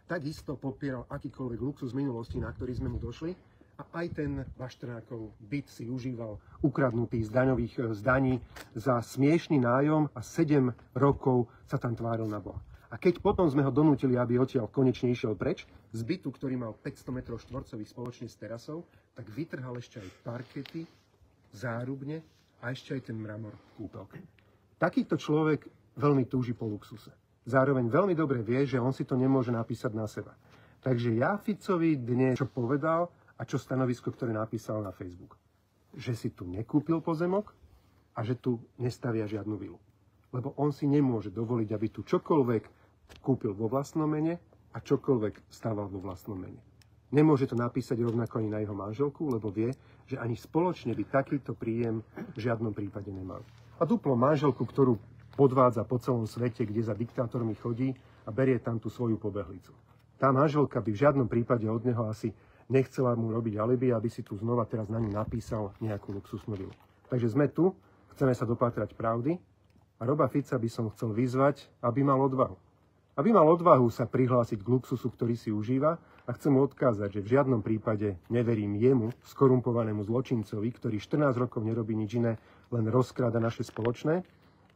takisto popieral akýkoľvek luxus minulosti, na ktorý sme mu došli. A aj ten Baštrákov byt si užíval ukradnutý z daní za smiešný nájom a 7 rokov sa tam tváril na Boha. A keď potom sme ho donútili, aby odtiaľ konečne išiel preč, z bytu, ktorý mal 500 m štvorcových spoločne s terasou, tak vytrhal ešte aj parkety, zárubne a ešte aj ten mramor v kúpelke. Takýto človek veľmi túži po luxuse. Zároveň veľmi dobre vie, že on si to nemôže napísať na seba. Takže ja Ficovi dnes čo povedal a čo stanovisko, ktoré napísal na Facebook. Že si tu nekúpil pozemok a že tu nestavia žiadnu vilu. Lebo on si nemôže dovoliť, aby tu čokoľvek kúpil vo vlastnom mene a čokoľvek stával vo vlastnom mene. Nemôže to napísať rovnako ani na jeho manželku, lebo vie, že ani spoločne by takýto príjem v žiadnom prípade nemali. A duplo manželku, ktorú podvádza po celom svete, kde za diktátormi chodí a berie tam tú svoju pobehlicu. Tá manželka by v žiadnom prípade od neho asi nechcela mu robiť alibi, aby si tu znova teraz na ňu napísal nejakú luxusnú vilu. Takže sme tu, chceme sa dopátrať pravdy a Roba Fica by som chcel vyzvať, aby mal odvahu. Aby mal odvahu sa prihlásiť k luxusu, ktorý si užíva, a chcem mu odkázať, že v žiadnom prípade neverím jemu, skorumpovanému zločincovi, ktorý 14 rokov nerobí nič iné, len rozkráda naše spoločné,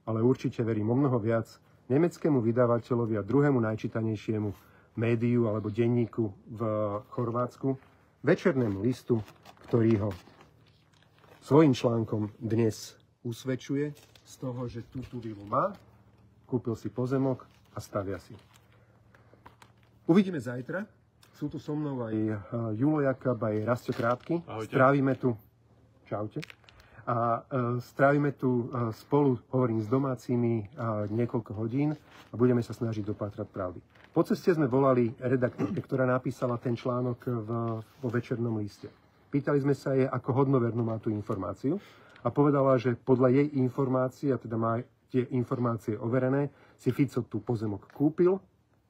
ale určite verím o mnoho viac nemeckému vydavateľovi a druhému najčítanejšiemu médiu alebo denníku v Chorvátsku, Večernému listu, ktorý ho svojím článkom dnes usvedčuje z toho, že túto vilu má, kúpil si pozemok a stavia si. Uvidíme zajtra. Sú tu so mnou aj Julo Jakab, aj Rastio Krátky. Ahojte. Strávime tu... Čaute. A strávime tu spolu, hovorím, s domácimi niekoľko hodín a budeme sa snažiť dopátrať pravdy. Po ceste sme volali redaktorke, ktorá napísala ten článok vo Večernom liste. Pýtali sme sa jej, ako hodnovernú má tú informáciu a povedala, že podľa jej informácií, a teda má tie informácie overené, si Fico tú pozemok kúpil,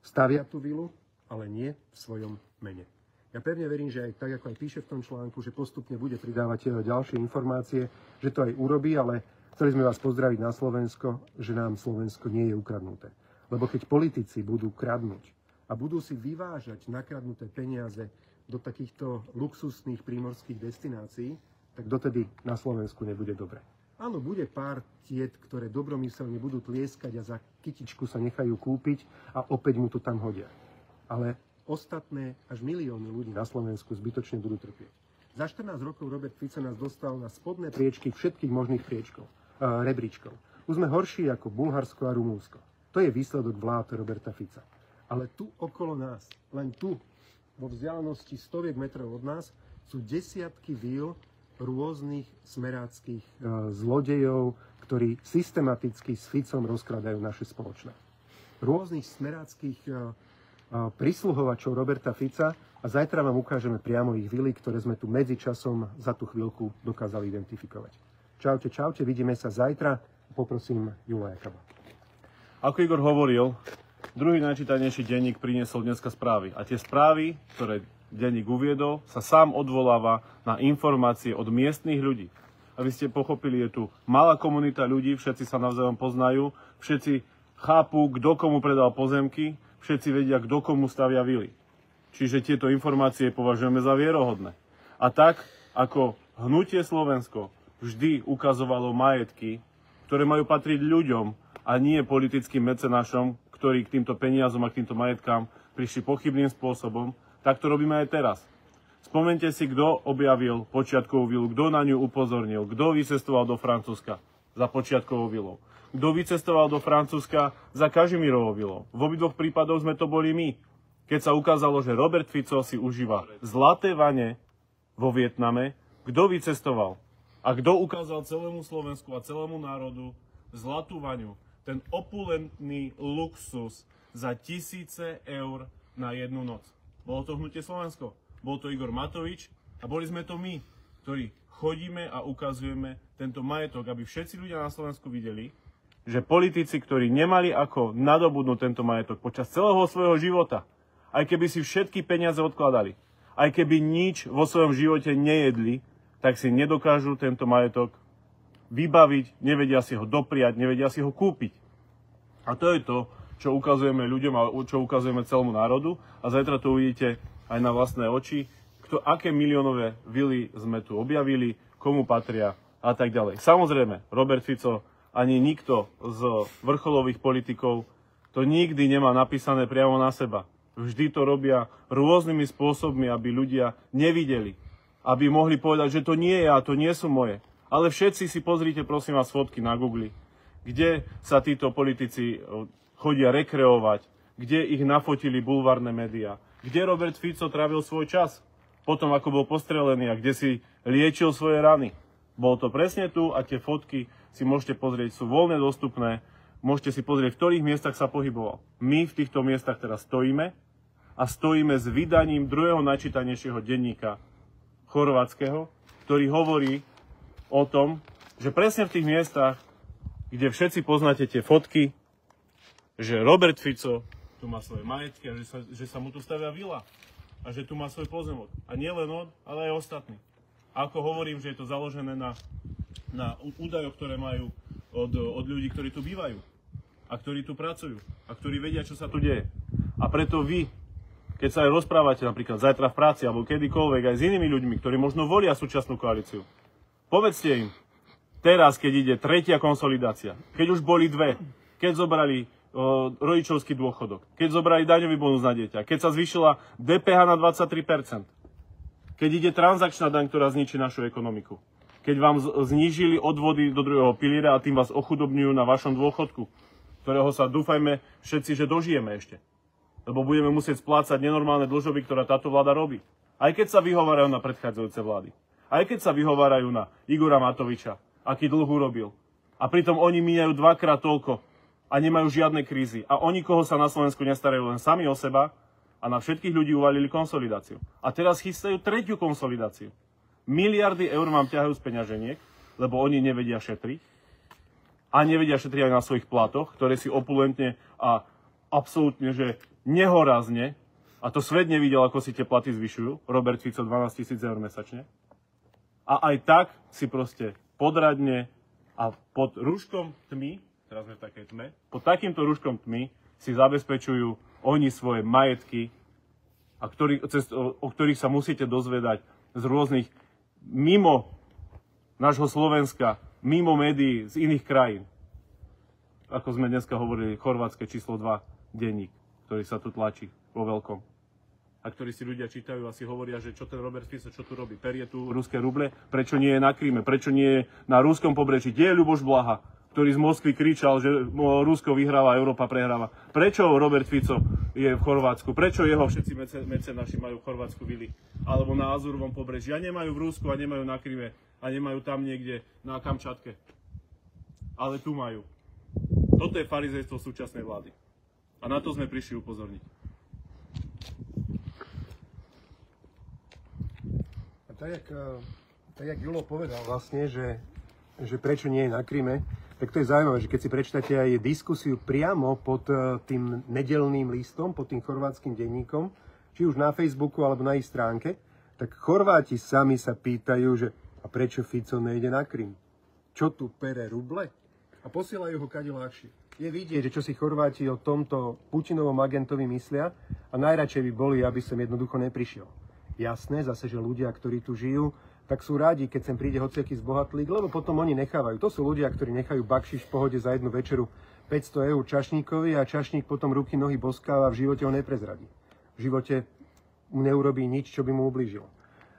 stavia tú vilu, ale nie v svojom mene. Ja pevne verím, že aj tak, ako aj píše v tom článku, že postupne bude pridávať ďalšie informácie, že to aj urobí, ale chceli sme vás pozdraviť na Slovensko, že nám Slovensko nie je ukradnuté. Lebo keď politici budú kradnúť a budú si vyvážať nakradnuté peniaze do takýchto luxusných prímorských destinácií, tak dotedy na Slovensku nebude dobre. Áno, bude pár tiet, ktoré dobromyselne budú tlieskať a za kytičku sa nechajú kúpiť a opäť mu to tam hodia. Ale ostatné až milióny ľudí na Slovensku zbytočne budú trpieť. Za 14 rokov Robert Fico nás dostal na spodné priečky všetkých možných rebríčkov. Už sme horší ako Bulharsko a Rumunsko. To je výsledok vlád Roberta Fica. Ale tu okolo nás, len tu, vo vzdialenosti stoviek metrov od nás, sú desiatky víl rôznych smeráckých zlodejov, ktorí systematicky s Ficom rozkradajú naše spoločné. Rôznych smeráckých prisluhovačov Roberta Fica a zajtra vám ukážeme priamo ich vily, ktoré sme tu medzičasom za tú chvíľku dokázali identifikovať. Čaute, čaute, vidíme sa zajtra. Poprosím Jula Jakaba. Ako Igor hovoril, druhý najčítanejší denník priniesol dneska správy. A tie správy, ktoré denník uviedol, sa sám odvoláva na informácie od miestnych ľudí. Aby ste pochopili, je tu malá komunita ľudí, všetci sa navzájom poznajú, všetci chápu, kto komu predal pozemky, všetci vedia, kto komu stavia vily. Čiže tieto informácie považujeme za vierohodné. A tak, ako Hnutie Slovensko vždy ukazovalo majetky, ktoré majú patriť ľuďom a nie politickým mecenášom, ktorí k týmto peniazom a k týmto majetkám prišli pochybným spôsobom, tak to robíme aj teraz. Spomente si, kto objavil počiatkovú vilu, kto na ňu upozornil, kto vycestoval do Francúzska za počiatkovou vilou, kto vycestoval do Francúzska za Kažimírovou vilou. V obidvoch prípadoch sme to boli my, keď sa ukázalo, že Robert Fico si užíva zlaté vane vo Vietname. Kto vycestoval a kto ukázal celému Slovensku a celému národu zlatú vaňu, ten opulentný luxus za tisíce eur na jednu noc. Bolo to Hnutie Slovensko, bol to Igor Matovič a boli sme to my, ktorí chodíme a ukazujeme tento majetok, aby všetci ľudia na Slovensku videli, že politici, ktorí nemali ako nadobudnúť tento majetok počas celého svojho života, aj keby si všetky peniaze odkladali, aj keby nič vo svojom živote nejedli, tak si nedokážu tento majetok vybaviť, nevedia si ho dopriať, nevedia si ho kúpiť. A to je to, čo ukazujeme ľuďom a čo ukazujeme celému národu. A zajtra to uvidíte aj na vlastné oči, aké miliónové vily sme tu objavili, komu patria a tak ďalej. Samozrejme, Robert Fico ani nikto z vrcholových politikov to nikdy nemá napísané priamo na seba. Vždy to robia rôznymi spôsobmi, aby ľudia nevideli. Aby mohli povedať, že to nie je a to nie sú moje. Ale všetci si pozrite, prosím vás, fotky na Google, kde sa títo politici chodia rekreovať, kde ich nafotili bulvárne médiá, kde Robert Fico trávil svoj čas, potom ako bol postrelený a kde si liečil svoje rany. Bolo to presne tu a tie fotky si môžete pozrieť, sú voľne dostupné. Môžete si pozrieť, v ktorých miestach sa pohyboval. My v týchto miestach teraz stojíme a stojíme s vydaním druhého najčítanejšieho denníka chorvátskeho, ktorý hovorí o tom, že presne v tých miestach, kde všetci poznáte tie fotky, že Robert Fico tu má svoje majetky a že sa mu tu stavia vila a že tu má svoj pozemok. A nie len on, ale aj ostatní. A ako hovorím, že je to založené na údajoch, ktoré majú od ľudí, ktorí tu bývajú a ktorí tu pracujú a ktorí vedia, čo sa tu deje. A preto vy, keď sa aj rozprávate napríklad zajtra v práci alebo kedykoľvek aj s inými ľuďmi, ktorí možno volia súčasnú koalíciu, povedzte im, teraz, keď ide tretia konsolidácia, keď už boli dve, keď zobrali rodičovský dôchodok, keď zobrali daňový bonus na dieťa, keď sa zvýšila DPH na 23%, keď ide transakčná daň, ktorá zničí našu ekonomiku, keď vám znížili odvody do druhého piliera a tým vás ochudobňujú na vašom dôchodku, ktorého sa dúfajme všetci, že dožijeme ešte. Lebo budeme musieť splácať nenormálne dlžoby, ktorá táto vláda robí. Aj keď sa vyhovárajú na predchádzajúce vlády. Aj keď sa vyhovárajú na Igora Matoviča, aký dlh urobil. A pritom oni míňajú dvakrát toľko a nemajú žiadne krízy. A oni, koho sa na Slovensku nestarajú len sami o seba a na všetkých ľudí uvalili konsolidáciu. A teraz chystajú tretiu konsolidáciu. Miliardy eur vám ťahajú z peňaženiek, lebo oni nevedia šetriť. A nevedia šetriť aj na svojich platoch, ktoré si opulentne a absolútne, že nehorazne, a to svet nevidel, ako si tie platy zvyšujú, Robert Fico 12 000 eur mesačne. A aj tak si proste podradne a pod rúškom tmy, teraz sme v takej tme, pod takýmto rúškom tmy si zabezpečujú oni svoje majetky, o ktorých sa musíte dozvedať z rôznych mimo nášho Slovenska, mimo médií z iných krajín. Ako sme dneska hovorili, chorvátske číslo 2 denník, ktorý sa tu tlačí vo veľkom. A ktorí si ľudia čítajú a si hovoria, že čo ten Robert Fico, čo tu robí? Perie tu ruské ruble? Prečo nie je na Kríme? Prečo nie je na ruskom pobreží? Kde je Ľuboš Blaha, ktorý z Moskvy kričal, že Rusko vyhráva, Európa prehráva? Prečo Robert Fico je v Chorvátsku? Prečo jeho všetci mecenaši majú v Chorvátsku vily? Alebo na Azurovom pobreží? A nemajú v Rusku a nemajú na Kríme? A nemajú tam niekde na Kamčatke. Ale tu majú. Toto je farizejstvo súčasnej vlády. A na to sme prišli upozorniť. A tak jak Julo povedal vlastne, že prečo nie je na Kryme, tak to je zaujímavé, že keď si prečítate aj diskusiu priamo pod tým nedeľným listom, pod tým chorvátskym denníkom, či už na Facebooku alebo na ich stránke, tak Chorváti sami sa pýtajú, že a prečo Fico nejde na Krym? Čo tu pere ruble? A posielajú ho kade ľahšie. Je vidieť, že čo si Chorváti o tomto Putinovom agentovi myslia a najradšej by boli, aby sem jednoducho neprišiel. Jasné, zase, že ľudia, ktorí tu žijú, tak sú rádi, keď sem príde hociaký zbohatlík, lebo potom oni nechávajú. To sú ľudia, ktorí nechajú bakšiš v pohode za jednu večeru 500 eur čašníkovi a čašník potom ruky, nohy boskáva a v živote ho neprezradí. V živote mu neurobí nič, čo by mu ublížilo.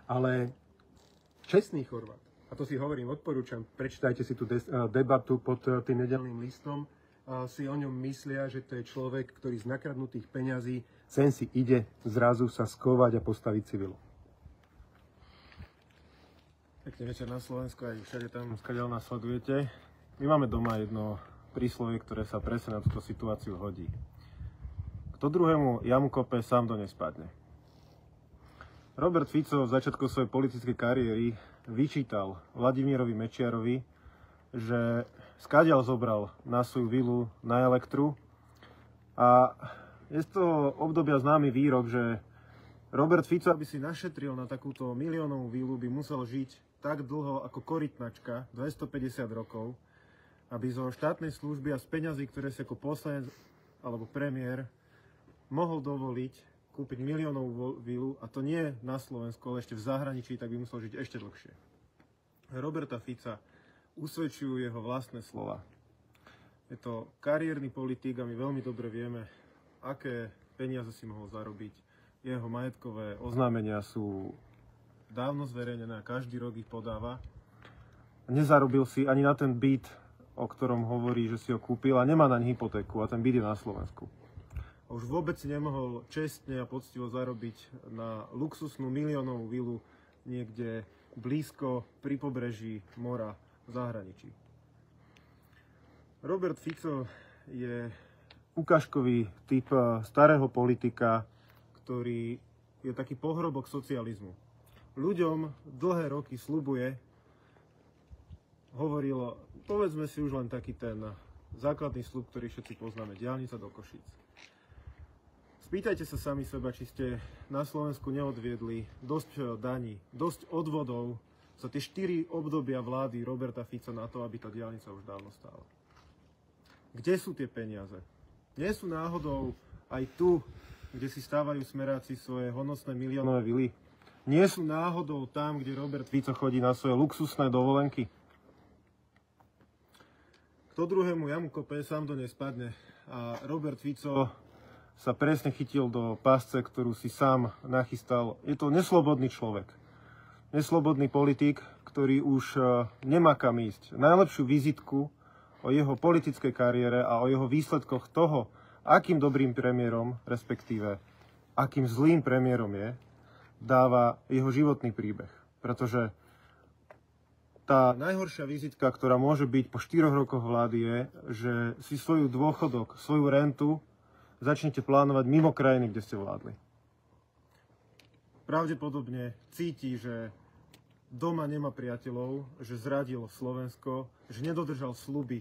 Ale čestný Chorvát, a to si hovorím, odporúčam, prečítajte si tú debatu pod tým nedeľným listom, si o ňom myslia, že to je človek, ktorý z nakradnutých peňazí sem si ide zrazu sa skovať a postaviť si vilu. Pekný večer na Slovensku, aj všade tam, Skadeľ nás sledujete. My máme doma jedno príslovie, ktoré sa presne na túto situáciu hodí. Kto druhému jamu kope, sám do nej spadne. Robert Fico v začiatku svojej politickej kariéry vyčítal Vladimírovi Mečiarovi, že skadiaľ zobral na svoju vilu na Elektru. A je z toho obdobia známy výrok, že Robert Fico, aby si našetril na takúto miliónovú vilu, by musel žiť tak dlho ako korytnačka, 250 rokov, aby zo štátnej služby a z peňazí, ktoré si ako poslanec alebo premiér mohol dovoliť kúpiť miliónovú vilu, a to nie na Slovensku, ale ešte v zahraničí, tak by musel žiť ešte dlhšie. Roberta Fica usvedčujú jeho vlastné slova. Je to kariérny politik a my veľmi dobre vieme, aké peniaze si mohol zarobiť. Jeho majetkové oznámenia sú dávno zverejnené a každý rok ich podáva. Nezarobil si ani na ten byt, o ktorom hovorí, že si ho kúpil, a nemá naň hypotéku, a ten byt je na Slovensku. A už vôbec si nemohol čestne a poctivo zarobiť na luxusnú miliónovú vilu niekde blízko pri pobreží mora v zahraničí. Robert Fico je ukážkový typ starého politika, ktorý je taký pohrobok socializmu. Ľuďom dlhé roky sľubuje, hovorilo, povedzme si už len taký ten základný sľub, ktorý všetci poznáme, diaľnica do Košíc. Spýtajte sa sami seba, či ste na Slovensku neodviedli dosť daní, dosť odvodov za tie 4 obdobia vlády Roberta Fica na to, aby tá diaľnica už dávno stála. Kde sú tie peniaze? Nie sú náhodou aj tu, kde si stávajú smeráci svoje honosné miliónové vily? Nie sú náhodou tam, kde Robert Fico chodí na svoje luxusné dovolenky? Kto druhému jamu kope, sám do nej spadne. A Robert Fico sa presne chytil do pásce, ktorú si sám nachystal. Je to neslobodný človek. Neslobodný politik, ktorý už nemá kam ísť. Najlepšiu vizitku o jeho politickej kariére a o jeho výsledkoch toho, akým dobrým premiérom, respektíve akým zlým premiérom je, dáva jeho životný príbeh. Pretože tá najhoršia vizitka, ktorá môže byť po 4 rokoch vlády, je, že si svoju dôchodok, svoju rentu začnete plánovať mimo krajiny, kde ste vládli. Pravdepodobne cíti, že doma nemá priateľov, že zradil Slovensko, že nedodržal sľuby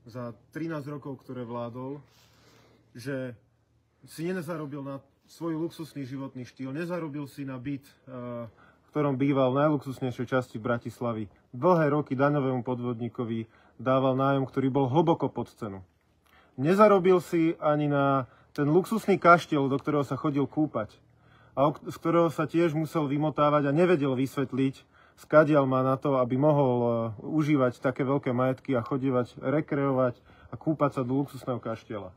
za 13 rokov, ktoré vládol, že si nezarobil na svoj luxusný životný štýl, nezarobil si na byt, v ktorom býval v najluxusnejšej časti Bratislavy. Dlhé roky daňovému podvodníkovi dával nájom, ktorý bol hlboko pod cenu. Nezarobil si ani na ten luxusný kaštiel, do ktorého sa chodil kúpať a z ktorého sa tiež musel vymotávať a nevedel vysvetliť, skadiaľ má na to, aby mohol užívať také veľké majetky a chodívať, rekreovať a kúpať sa do luxusného kaštieľa.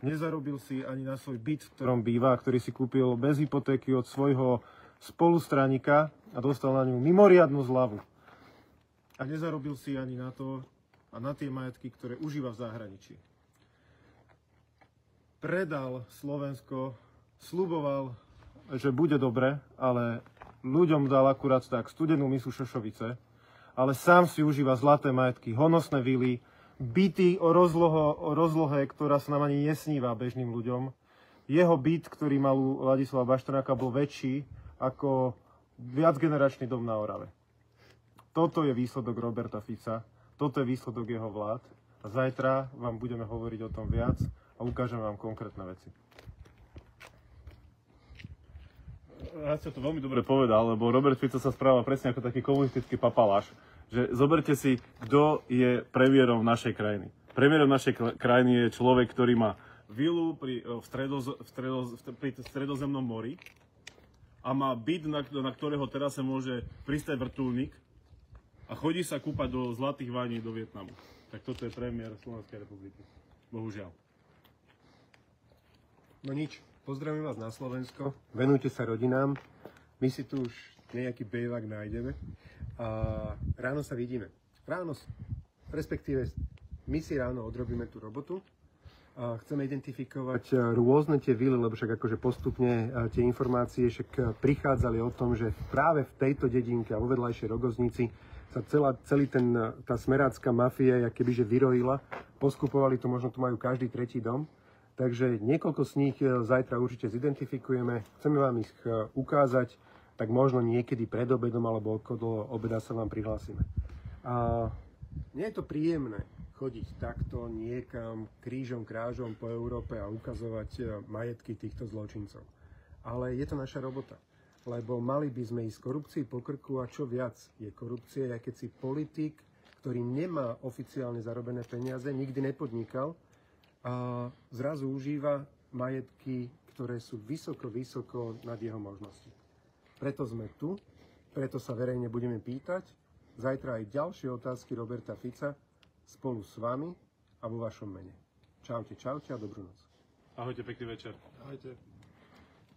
Nezarobil si ani na svoj byt, v ktorom býva, ktorý si kúpil bez hypotéky od svojho spolustraníka a dostal na ňu mimoriadnu zľavu. A nezarobil si ani na to a na tie majetky, ktoré užíva v zahraničí. Predal Slovensko, sľuboval, že bude dobre, ale ľuďom dal akurát tak studenú misu šošovice, ale sám si užíva zlaté majetky, honosné vily, byty o rozlohe, ktorá sa nám ani nesníva bežným ľuďom. Jeho byt, ktorý mal u Ladislava Bašternáka, bol väčší ako viacgeneračný dom na Orave. Toto je výsledok Roberta Fica, toto je výsledok jeho vlád a zajtra vám budeme hovoriť o tom viac a ukážeme vám konkrétne veci. Ja ste to veľmi dobre povedal, lebo Robert Fico sa správa presne ako taký komunistický papaláš. Že zoberte si, kto je premiérom našej krajiny. Premiérom našej krajiny je človek, ktorý má vilu pri Stredozemnom mori a má byt, na ktorého teraz sa môže pristať vrtuľník a chodí sa kúpať do zlatých vaní do Vietnamu. Tak toto je premiér Slovenskej republiky. Bohužiaľ. No nič, pozdravím vás na Slovensko, venujte sa rodinám, my si tu už nejaký bejvak nájdeme a ráno sa vidíme. Ráno, respektíve my si ráno odrobíme tú robotu a chceme identifikovať rôzne tie vily, lebo však akože postupne tie informácie však prichádzali o tom, že práve v tejto dedinke a vo vedľajšej Rogoznici sa tá smerácka mafia kebyže vyrojila, poskupovali to, možno tu majú každý tretí dom. Takže niekoľko z nich zajtra určite zidentifikujeme, chceme vám ich ukázať, tak možno niekedy pred obedom alebo okolo obeda sa vám prihlásime. A nie je to príjemné chodiť takto niekam krížom, krážom po Európe a ukazovať majetky týchto zločincov. Ale je to naša robota, lebo mali by sme ísť korupcii po krku a čo viac je korupcia, keď si politik, ktorý nemá oficiálne zarobené peniaze, nikdy nepodnikal, a zrazu užíva majetky, ktoré sú vysoko, vysoko nad jeho možnosti. Preto sme tu, preto sa verejne budeme pýtať zajtra aj ďalšie otázky Roberta Fica spolu s vami a vo vašom mene. Čaute, čaute a dobrú noc. Ahojte, pekný večer. Ahojte.